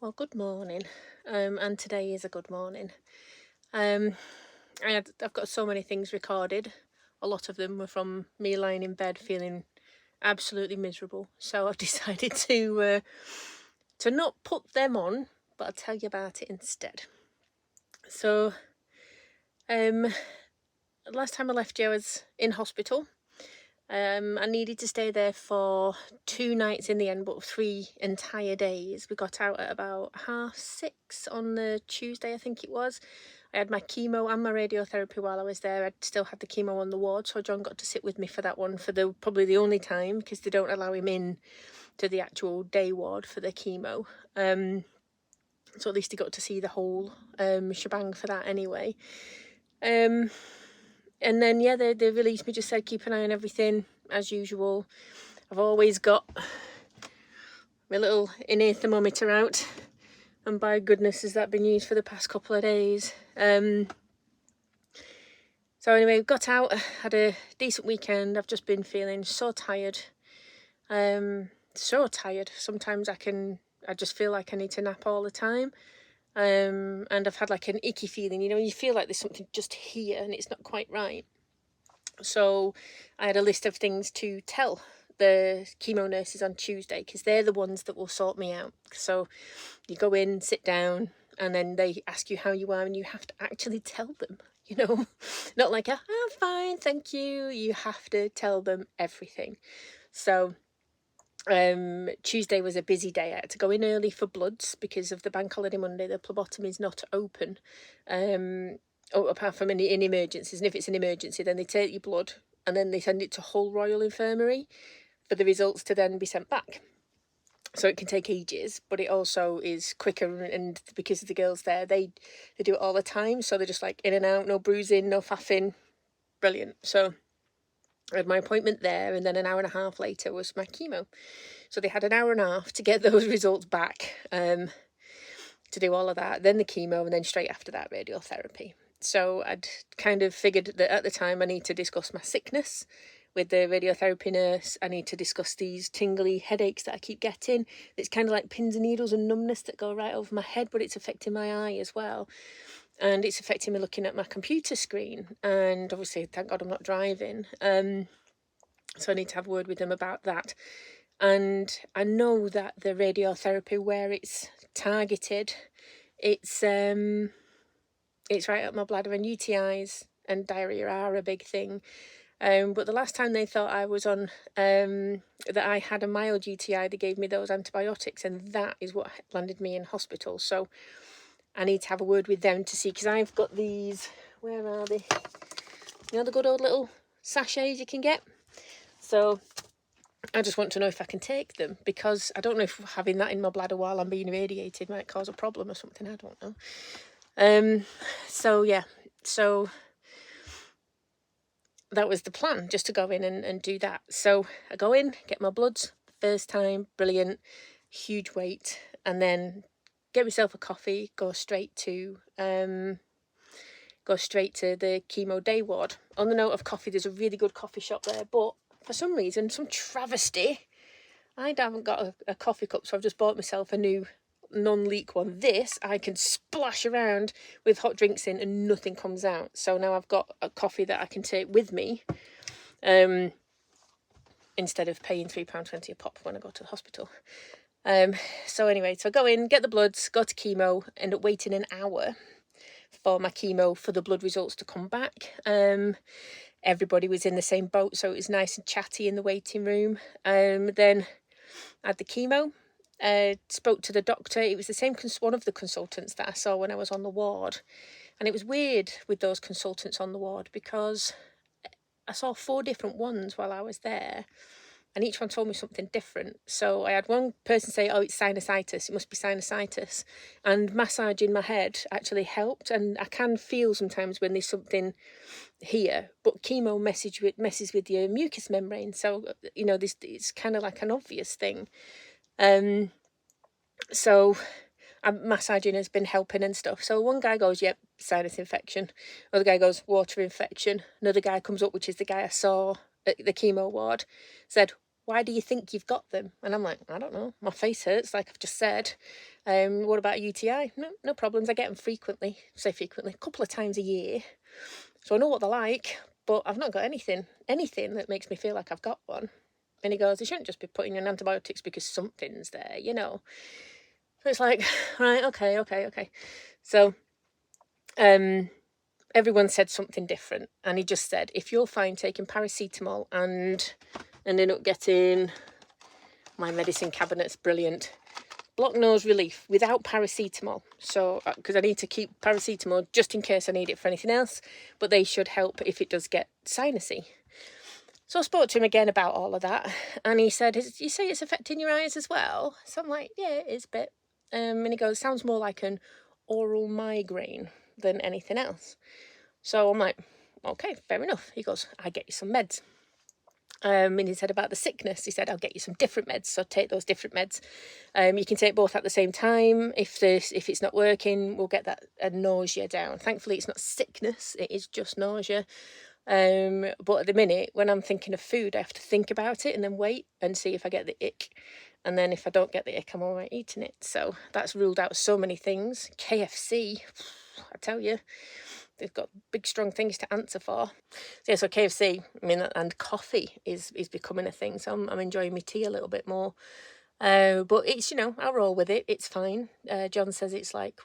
Well, good morning, and today is a good morning. Um, I've got so many things recorded. A lot of them were from me lying in bed feeling absolutely miserable. So I've decided to not put them on, but I'll tell you about it instead. So, last time I left you, I was in hospital. I needed to stay there for 2 nights in the end, but 3 entire days. We got out at about 6:30 on the Tuesday, I think it was. I had my chemo and my radiotherapy while I was there. I'd still had the chemo on the ward, so John got to sit with me for that one for probably the only time, because they don't allow him in to the actual day ward for the chemo. So at least he got to see the whole shebang for that anyway. And then, yeah, they released me, just said keep an eye on everything, as usual. I've always got my little inner thermometer out, and by goodness has that been used for the past couple of days. So anyway, we got out, had a decent weekend. I've just been feeling so tired. So tired. Sometimes I just feel like I need to nap all the time. And I've had like an icky feeling, you feel like there's something just here and it's not quite right. So I had a list of things to tell the chemo nurses on Tuesday, because they're the ones that will sort me out. So you go in, sit down, and then they ask you how you are, and you have to actually tell them, not like, I'm fine, thank you. You have to tell them everything. So Tuesday was a busy day. I had to go in early for bloods because of the bank holiday Monday. The phlebotomy is not open, apart from in emergencies. And if it's an emergency, then they take your blood and then they send it to Hull Royal Infirmary for the results to then be sent back. So it can take ages, but it also is quicker, and because of the girls there, they do it all the time. So they're just like in and out, no bruising, no faffing. Brilliant. So I had my appointment there, and then an hour and a half later was my chemo. So they had an hour and a half to get those results back, to do all of that, then the chemo, and then straight after that radiotherapy. So I'd kind of figured that at the time I need to discuss my sickness with the radiotherapy nurse. I need to discuss these tingly headaches that I keep getting. It's kind of like pins and needles and numbness that go right over my head, but it's affecting my eye as well. And it's affecting me looking at my computer screen. And obviously, thank God I'm not driving. So I need to have a word with them about that. And I know that the radiotherapy, where it's targeted, it's right up my bladder, and UTIs and diarrhea are a big thing. But the last time they thought I was on, that I had a mild UTI, they gave me those antibiotics, and that is what landed me in hospital. So I need to have a word with them to see, because I've got these, where are they? The good old little sachets you can get. So I just want to know if I can take them, because I don't know if having that in my bladder while I'm being irradiated might cause a problem or something. I don't know. So yeah, so that was the plan, just to go in and do that. So I go in, get my bloods, first time, brilliant, huge wait, and then get myself a coffee, go straight to the chemo day ward. On the note of coffee, there's a really good coffee shop there, but for some reason, some travesty, I haven't got a coffee cup, so I've just bought myself a new non-leak one. This I can splash around with hot drinks in and nothing comes out. So now I've got a coffee that I can take with me, instead of paying £3.20 a pop when I go to the hospital. So anyway, so I go in, get the bloods, go to chemo, end up waiting an hour for my chemo for the blood results to come back. Everybody was in the same boat, so it was nice and chatty in the waiting room. Then I had the chemo, spoke to the doctor. It was the same one of the consultants that I saw when I was on the ward. And it was weird with those consultants on the ward, because I saw 4 different ones while I was there, and each one told me something different. So I had one person say, it's sinusitis, it must be sinusitis. And massaging my head actually helped. And I can feel sometimes when there's something here, but chemo messes with your mucous membrane. So, it's kind of like an obvious thing. So massaging has been helping and stuff. So one guy goes, yep, sinus infection. Another guy goes, water infection. Another guy comes up, which is the guy I saw at the chemo ward, said, why do you think you've got them? And I'm like, I don't know. My face hurts, like I've just said. What about a UTI? No problems. I get them frequently. Say frequently, a couple of times a year. So I know what they're like, but I've not got anything that makes me feel like I've got one. And he goes, you shouldn't just be putting in antibiotics because something's there, you know. So it's like, right, okay. So, everyone said something different, and he just said, if you're fine taking paracetamol and ending up getting my medicine cabinet's brilliant. Block nose relief without paracetamol. So, because I need to keep paracetamol just in case I need it for anything else, but they should help if it does get sinusy. So I spoke to him again about all of that, and he said, you say it's affecting your eyes as well? So I'm like, yeah, it is a bit. And he goes, sounds more like an oral migraine than anything else. So I'm like, okay, fair enough. He goes, I get you some meds. And he said about the sickness, he said, I'll get you some different meds, so take those different meds. You can take both at the same time. If it's not working, we'll get that nausea down. Thankfully, it's not sickness, it is just nausea. But at the minute, when I'm thinking of food, I have to think about it and then wait and see if I get the ick. And then if I don't get the ick, I'm all right eating it. So that's ruled out so many things. KFC, I tell you. They've got big, strong things to answer for. So KFC, I mean, and coffee is becoming a thing. So I'm enjoying my tea a little bit more. But it's, I'll roll with it. It's fine. John says it's like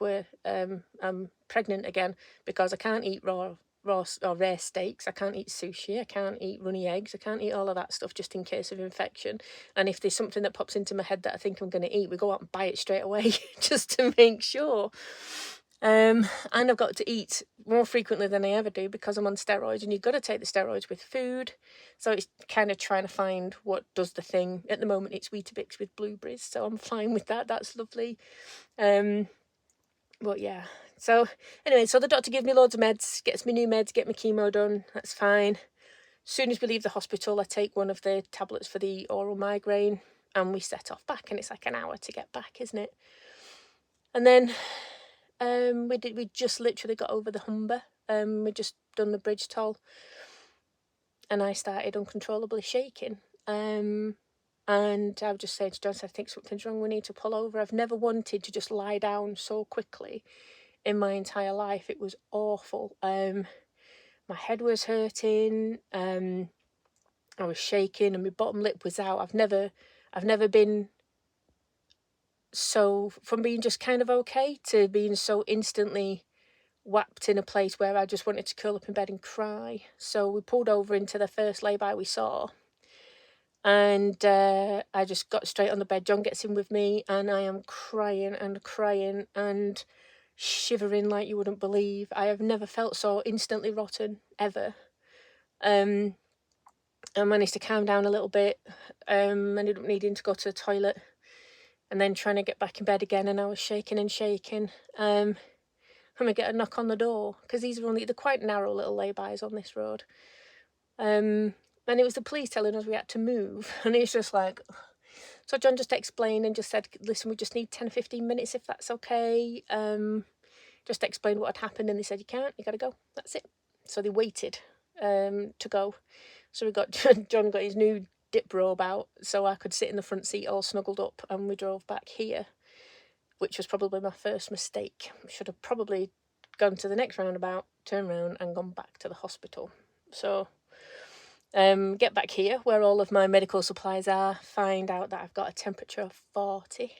I'm pregnant again because I can't eat raw or rare steaks. I can't eat sushi. I can't eat runny eggs. I can't eat all of that stuff just in case of infection. And if there's something that pops into my head that I think I'm going to eat, we go out and buy it straight away just to make sure. And I've got to eat more frequently than I ever do because I'm on steroids, and you've got to take the steroids with food. So it's kind of trying to find what does the thing. At the moment, it's Weetabix with blueberries, so I'm fine with that. That's lovely. But yeah. So anyway, so the doctor gives me loads of meds, gets me new meds, get my chemo done. That's fine. As soon as we leave the hospital, I take one of the tablets for the oral migraine, and we set off back. And it's like an hour to get back, isn't it? And then we just literally got over the Humber. We just done the bridge toll, and I started uncontrollably shaking. And I was just saying to John, I think something's wrong. We need to pull over. I've never wanted to just lie down so quickly in my entire life. It was awful. My head was hurting. I was shaking, and my bottom lip was out. I've never been so, from being just kind of okay to being so instantly whapped in a place where I just wanted to curl up in bed and cry. So we pulled over into the first lay-by we saw, and I just got straight on the bed. John gets in with me, and I am crying and shivering like you wouldn't believe. I have never felt so instantly rotten, ever. I managed to calm down a little bit. Ended up needing to go to the toilet, and then trying to get back in bed again, and I was shaking. And I get a knock on the door, because they're quite narrow little lay-bys on this road. And it was the police telling us we had to move, and it's just like... So John just explained and just said, listen, we just need 10 or 15 minutes if that's okay. Just explained what had happened, and they said, you got to go, that's it. So they waited to go. So John got his new dip robe out, so I could sit in the front seat all snuggled up, and we drove back here, which was probably my first mistake. Should have probably gone to the next roundabout, turned around and gone back to the hospital. So get back here where all of my medical supplies are, find out that I've got a temperature of 40.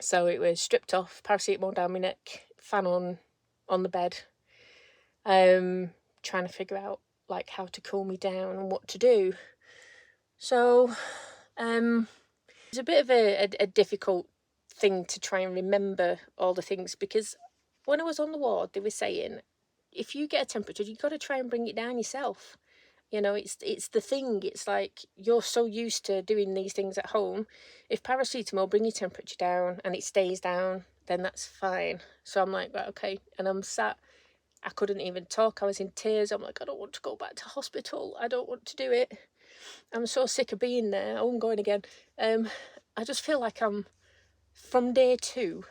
So it was stripped off, paracetamol down my neck, fan on the bed, trying to figure out like how to cool me down and what to do. So it's a bit of a difficult thing to try and remember all the things, because when I was on the ward, they were saying, if you get a temperature, you've got to try and bring it down yourself. It's the thing. It's like you're so used to doing these things at home. If paracetamol bring your temperature down and it stays down, then that's fine. So I'm like, right, okay. And I'm sat, I couldn't even talk. I was in tears. I'm like, I don't want to go back to hospital. I don't want to do it. I'm so sick of being there. I'm going again. I just feel like I'm, from day 2,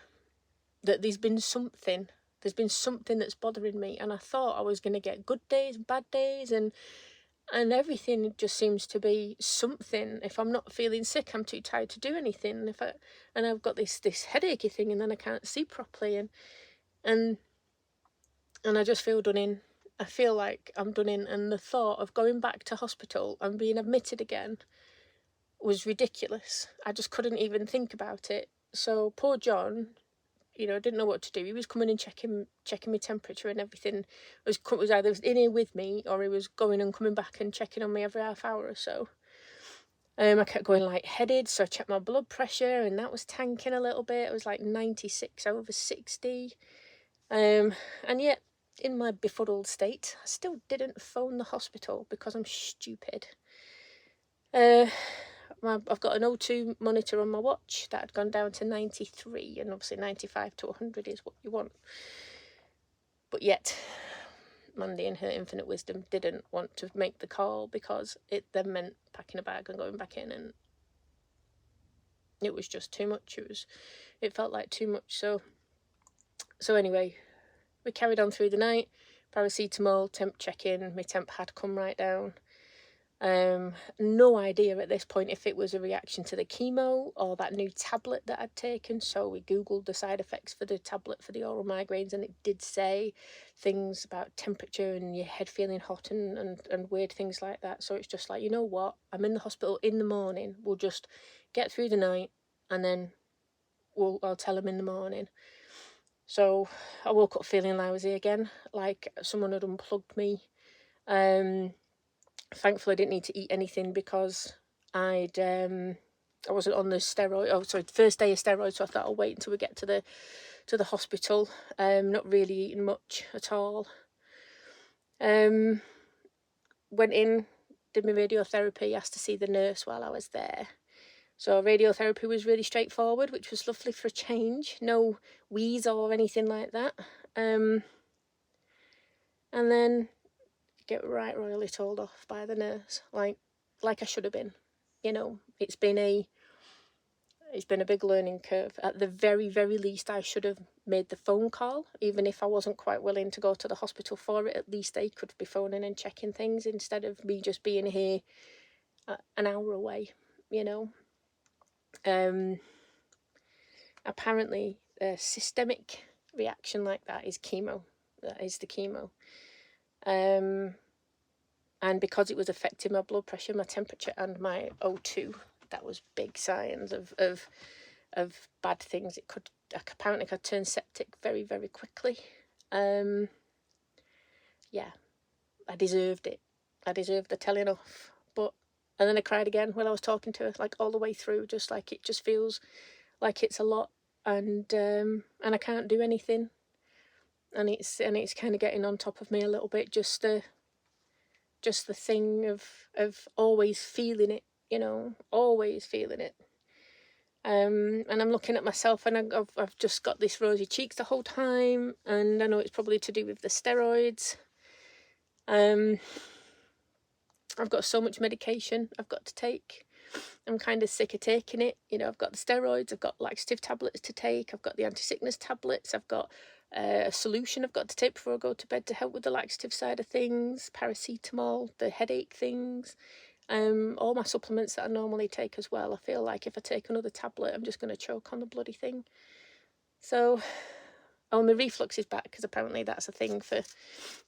that there's been something that's bothering me, and I thought I was going to get good days, bad days, and And everything just seems to be something. If I'm not feeling sick, I'm too tired to do anything. And I've got this headachy thing, and then I can't see properly, and I just feel done in. I feel like I'm done in, and the thought of going back to hospital and being admitted again was ridiculous. I just couldn't even think about it. So poor John, didn't know what to do. He was coming and checking my temperature and everything. Was either in here with me, or he was going and coming back and checking on me every half hour or so. I kept going lightheaded, so I checked my blood pressure, and that was tanking a little bit. It was like 96 over 60. And yet, in my befuddled state, I still didn't phone the hospital because I'm stupid. I've got an O2 monitor on my watch that had gone down to 93, and obviously 95 to 100 is what you want. But yet, Mandy in her infinite wisdom didn't want to make the call, because it then meant packing a bag and going back in, and it was just too much. It felt like too much. So anyway, we carried on through the night. Paracetamol, temp check-in. My temp had come right down. No idea at this point if it was a reaction to the chemo or that new tablet that I'd taken. So we googled the side effects for the tablet for the oral migraines, and it did say things about temperature and your head feeling hot and weird things like that. So it's just like, you know what, I'm in the hospital in the morning, we'll just get through the night, and then I'll tell them in the morning. So I woke up feeling lousy again, like someone had unplugged me. Thankfully, I didn't need to eat anything because I wasn't on the steroid. Oh, sorry, first day of steroids. So I thought I'll wait until we get to the hospital. Not really eating much at all. Went in, did my radiotherapy. Asked to see the nurse while I was there. So radiotherapy was really straightforward, which was lovely for a change. No wheeze or anything like that. And then get right royally told off by the nurse, like I should have been. It's been a big learning curve. At the very, very least, I should have made the phone call, even if I wasn't quite willing to go to the hospital for it. At least they could be phoning and checking things instead of me just being here an hour away. Apparently, a systemic reaction like that is chemo. That is the chemo. And because it was affecting my blood pressure, my temperature, and my O2, that was big signs of bad things. It could apparently turn septic very, very quickly. Yeah, I deserved it. I deserved the telling off. And then I cried again when I was talking to her, like all the way through, just like it just feels like it's a lot, and I can't do anything, and it's kind of getting on top of me a little bit. Just the thing of always feeling it, always feeling it. And I'm looking at myself, and I've just got this rosy cheeks the whole time, and I know it's probably to do with the steroids. I've got so much medication I've got to take. I'm kind of sick of taking it. I've got the steroids, I've got laxative tablets to take, I've got the anti-sickness tablets, I've got a solution I've got to take before I go to bed to help with the laxative side of things, paracetamol, the headache things, all my supplements that I normally take as well. I feel like if I take another tablet, I'm just going to choke on the bloody thing. So, my reflux is back, because apparently that's a thing for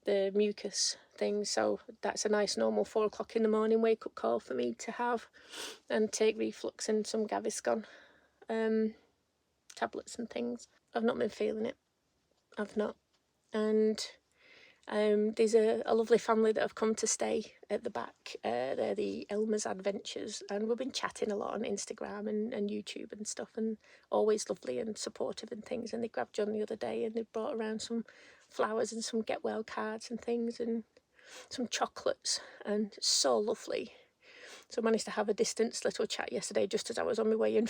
the mucus thing. So that's a nice normal 4 o'clock in the morning wake up call for me to have, and take reflux and some Gaviscon tablets and things. I've not been feeling it. I've not. And there's a lovely family that have come to stay at the back. They're the Elmer's Adventures, and we've been chatting a lot on Instagram and YouTube and stuff, and always lovely and supportive and things. And they grabbed John the other day, and they brought around some flowers and some get well cards and things, and some chocolates, and so lovely. So I managed to have a distance little chat yesterday, just as I was on my way in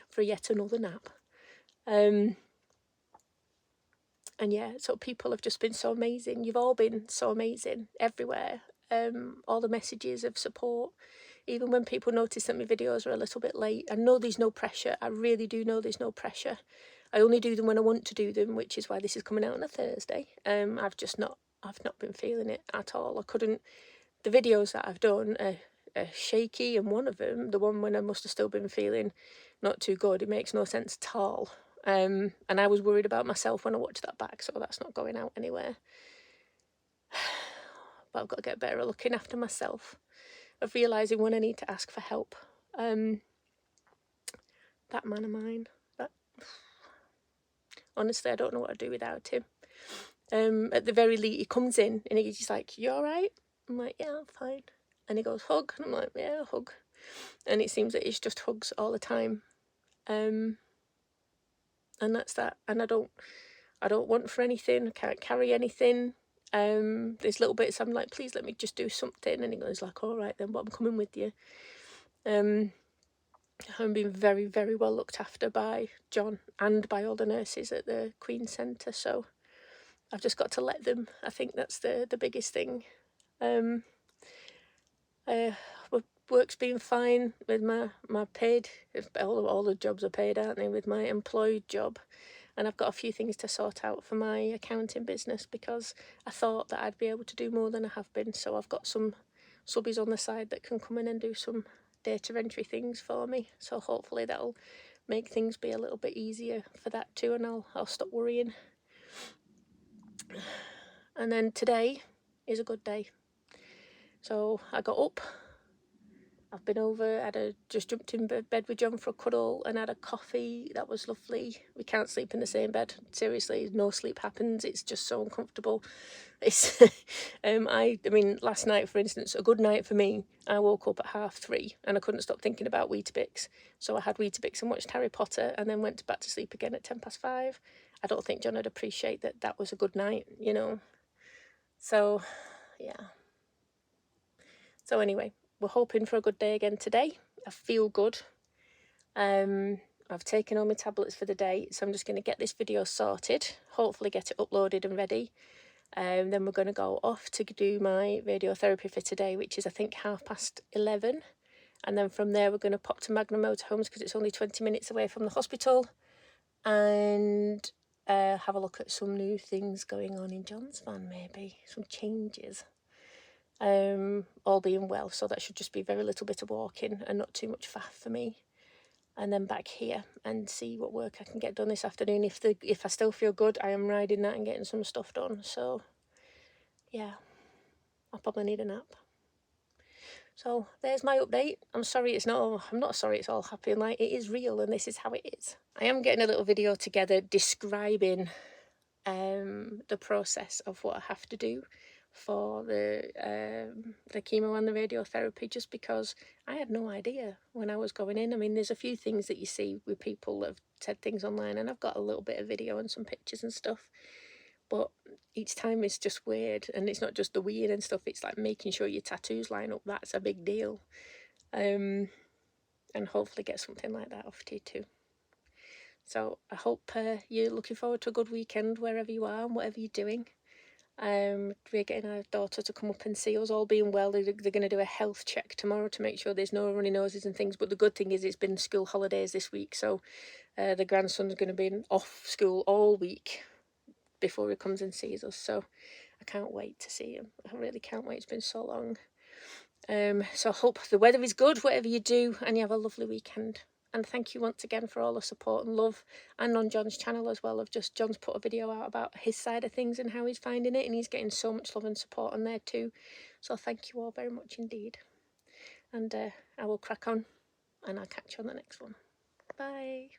for yet another nap. And yeah, so people have just been so amazing. You've all been so amazing everywhere. All the messages of support, even when people notice that my videos are a little bit late. I know there's no pressure. I really do know there's no pressure. I only do them when I want to do them, which is why this is coming out on a Thursday. I've not been feeling it at all. I couldn't. the videos that I've done are shaky, and one of them, the one when I must have still been feeling not too good, it makes no sense at all. And I was worried about myself when I watched that back, so that's not going out anywhere. But I've got to get better at looking after myself, of realising when I need to ask for help. That man of mine, honestly, I don't know what I'd do without him. At the very least, he comes in and he's just like, "You all right?" I'm like, "Yeah, I'm fine." And he goes, "Hug?" And I'm like, "Yeah, hug." And it seems that it's just hugs all the time. And that's that. And I don't want for anything. I can't carry anything. There's little bits I'm like, "Please let me just do something." And he goes like, "All right then, but I'm coming with you." I'm being very, very well looked after by John and by all the nurses at the Queen Centre. So I've just got to let them. I think that's the biggest thing. Work's been fine with my paid. All the jobs are paid, aren't they? With my employed job. And I've got a few things to sort out for my accounting business, because I thought that I'd be able to do more than I have been. So I've got some subbies on the side that can come in and do some data entry things for me. So hopefully that'll make things be a little bit easier for that too, and I'll stop worrying. And then today is a good day. So I got up. I've been over, just jumped in bed with John for a cuddle and had a coffee. That was lovely. We can't sleep in the same bed. Seriously, no sleep happens. It's just so uncomfortable. It's, I mean, last night, for instance, a good night for me, I woke up at 3:30 and I couldn't stop thinking about Weetabix. So I had Weetabix and watched Harry Potter and then went back to sleep again at 5:10. I don't think John would appreciate that that was a good night, you know. So, yeah. So anyway, we're hoping for a good day again today. I feel good. I've taken all my tablets for the day, so I'm just going to get this video sorted, hopefully get it uploaded and ready. Then we're going to go off to do my radiotherapy for today, which is I think 11:30. And then from there we're going to pop to Magnum Motorhomes because it's only 20 minutes away from the hospital, and have a look at some new things going on in John's van, maybe some changes. All being well, so that should just be very little bit of walking and not too much faff for me. And then back here and see what work I can get done this afternoon. If I still feel good, I am riding that and getting some stuff done. So yeah, I'll probably need a nap. So there's my update. I'm not sorry it's all happy and light. It is real and this is how it is. I am getting a little video together describing the process of what I have to do for the chemo and the radiotherapy, just because I had no idea when I was going in. I mean, there's a few things that you see with people that have said things online, and I've got a little bit of video and some pictures and stuff, but each time it's just weird. And it's not just the weird and stuff, it's like making sure your tattoos line up. That's a big deal. And hopefully get something like that off to you too. So I hope you're looking forward to a good weekend wherever you are and whatever you're doing. We're getting our daughter to come up and see us. All being well, they're going to do a health check tomorrow to make sure there's no runny noses and things. But the good thing is it's been school holidays this week, so the grandson's going to be off school all week before he comes and sees us. So I can't wait to see him. I really can't wait. It's been so long. So I hope the weather is good, whatever you do, and you have a lovely weekend. And thank you once again for all the support and love, and on John's channel as well. John's put a video out about his side of things and how he's finding it, and he's getting so much love and support on there too. So thank you all very much indeed. And I will crack on, and I'll catch you on the next one. Bye.